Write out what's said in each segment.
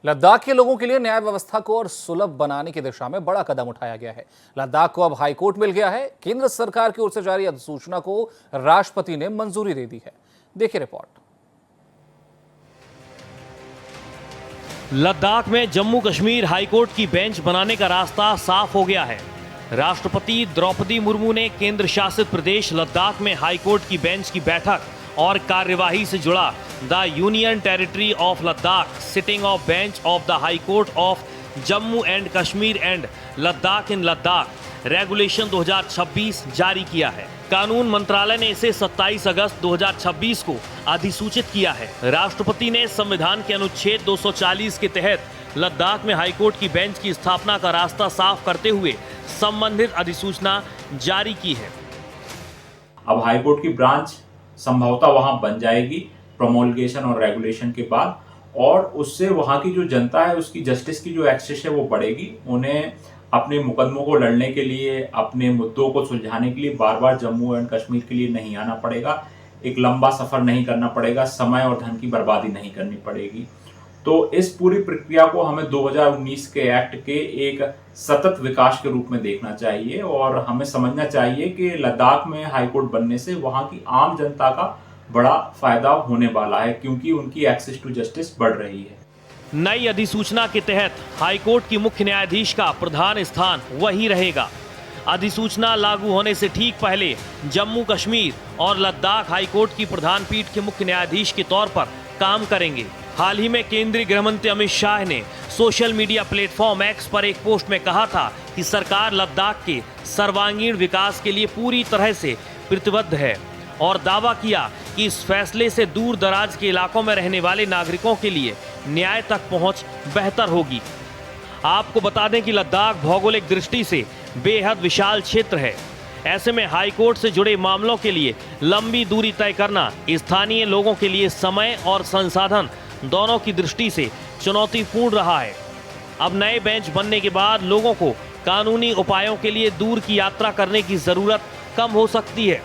लद्दाख के लोगों के लिए न्याय व्यवस्था को और सुलभ बनाने की दिशा में बड़ा कदम उठाया गया है। लद्दाख को अब हाईकोर्ट मिल गया है। केंद्र सरकार की ओर से जारी अधिसूचना को राष्ट्रपति ने मंजूरी दे दी है। देखिए रिपोर्ट। लद्दाख में जम्मू कश्मीर हाईकोर्ट की बेंच बनाने का रास्ता साफ हो गया है। राष्ट्रपति द्रौपदी मुर्मू ने केंद्र शासित प्रदेश लद्दाख में हाईकोर्ट की बेंच की बैठक और कार्यवाही से जुड़ा the union territory of Ladakh sitting of bench of the high court of Jammu and Kashmir and Ladakh in Ladakh regulation 2026 जारी किया है। कानून मंत्रालय ने इसे 27 अगस्त 2026 को अधिसूचित किया है। राष्ट्रपति ने संविधान के अनुच्छेद 240 के तहत लद्दाख में हाईकोर्ट की बेंच की स्थापना का रास्ता साफ करते हुए संबंधित अधिसूचना जारी की है। अब हाईकोर्ट की ब्रांच संभवतः वहां बन जाएगी प्रोमोलगेशन और रेगुलेशन के बाद, और उससे वहां की जो जनता है उसकी जस्टिस की जो एक्सेस है वो बढ़ेगी। उन्हें अपने मुकदमों को लड़ने के लिए, अपने मुद्दों को सुलझाने के लिए बार बार जम्मू एंड कश्मीर के लिए नहीं आना पड़ेगा, एक लंबा सफर नहीं करना पड़ेगा, समय और धन की बर्बादी नहीं करनी पड़ेगी। तो इस पूरी प्रक्रिया को हमें 2019 के एक्ट के एक सतत विकास के रूप में देखना चाहिए, और हमें समझना चाहिए कि लद्दाख में हाईकोर्ट बनने से वहां की आम जनता का बड़ा फायदा होने वाला है, क्योंकि उनकी एक्सेस टू जस्टिस बढ़ रही है। नई अधिसूचना के तहत हाईकोर्ट की मुख्य न्यायाधीश का प्रधान स्थान वही रहेगा। अधिसूचना लागू होने से ठीक पहले जम्मू कश्मीर और लद्दाख हाईकोर्ट की प्रधान पीठ के मुख्य न्यायाधीश के तौर पर काम करेंगे। हाल ही में केंद्रीय गृह मंत्री अमित शाह ने सोशल मीडिया प्लेटफॉर्म एक्स पर एक पोस्ट में कहा था कि सरकार लद्दाख के सर्वांगीण विकास के लिए पूरी तरह से प्रतिबद्ध है, और दावा किया कि इस फैसले से दूर दराज के इलाकों में रहने वाले नागरिकों के लिए न्याय तक पहुंच बेहतर होगी। आपको बता दें कि लद्दाख भौगोलिक दृष्टि से बेहद विशाल क्षेत्र है। ऐसे में हाईकोर्ट से जुड़े मामलों के लिए लंबी दूरी तय करना स्थानीय लोगों के लिए समय और संसाधन दोनों की दृष्टि से चुनौतीपूर्ण रहा है। अब नए बेंच बनने के बाद लोगों को कानूनी उपायों के लिए दूर की यात्रा करने की जरूरत कम हो सकती है।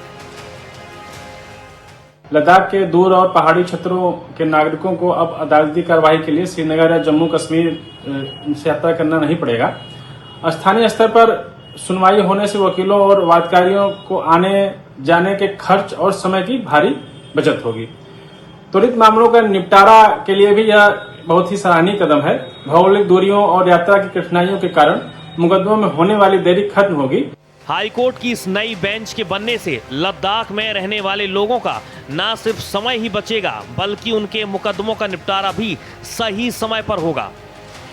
लद्दाख के दूर और पहाड़ी क्षेत्रों के नागरिकों को अब अदालती कार्रवाई के लिए श्रीनगर या जम्मू कश्मीर से यात्रा करना नहीं पड़ेगा। स्थानीय स्तर पर सुनवाई होने से वकीलों और वादकारियों को आने जाने के खर्च और समय की भारी बचत होगी। त्वरित मामलों का निपटारा के लिए भी यह बहुत ही सराहनीय कदम है। भौगोलिक दूरियों और यात्रा की कठिनाइयों के कारण मुकदमों में होने वाली देरी खत्म होगी। हाईकोर्ट की इस नई बेंच के बनने से लद्दाख में रहने वाले लोगों का न सिर्फ समय ही बचेगा, बल्कि उनके मुकदमों का निपटारा भी सही समय पर होगा।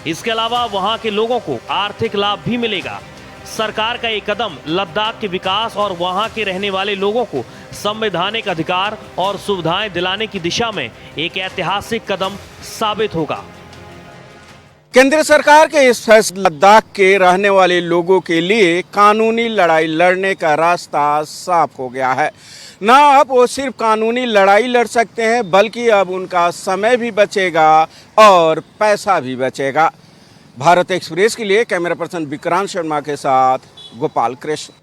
इसके अलावा वहां के लोगों को आर्थिक लाभ भी मिलेगा। सरकार का ये कदम लद्दाख के विकास और वहां के रहने वाले लोगों को संवैधानिक अधिकार और सुविधाएं दिलाने की दिशा में एक ऐतिहासिक कदम साबित होगा। केंद्र सरकार के इस फैसले लद्दाख के रहने वाले लोगों के लिए कानूनी लड़ाई लड़ने का रास्ता साफ हो गया है। न अब वो सिर्फ कानूनी लड़ाई लड़ सकते हैं, बल्कि अब उनका समय भी बचेगा और पैसा भी बचेगा। भारत एक्सप्रेस के लिए कैमरा पर्सन विक्रांत शर्मा के साथ गोपाल कृष्ण।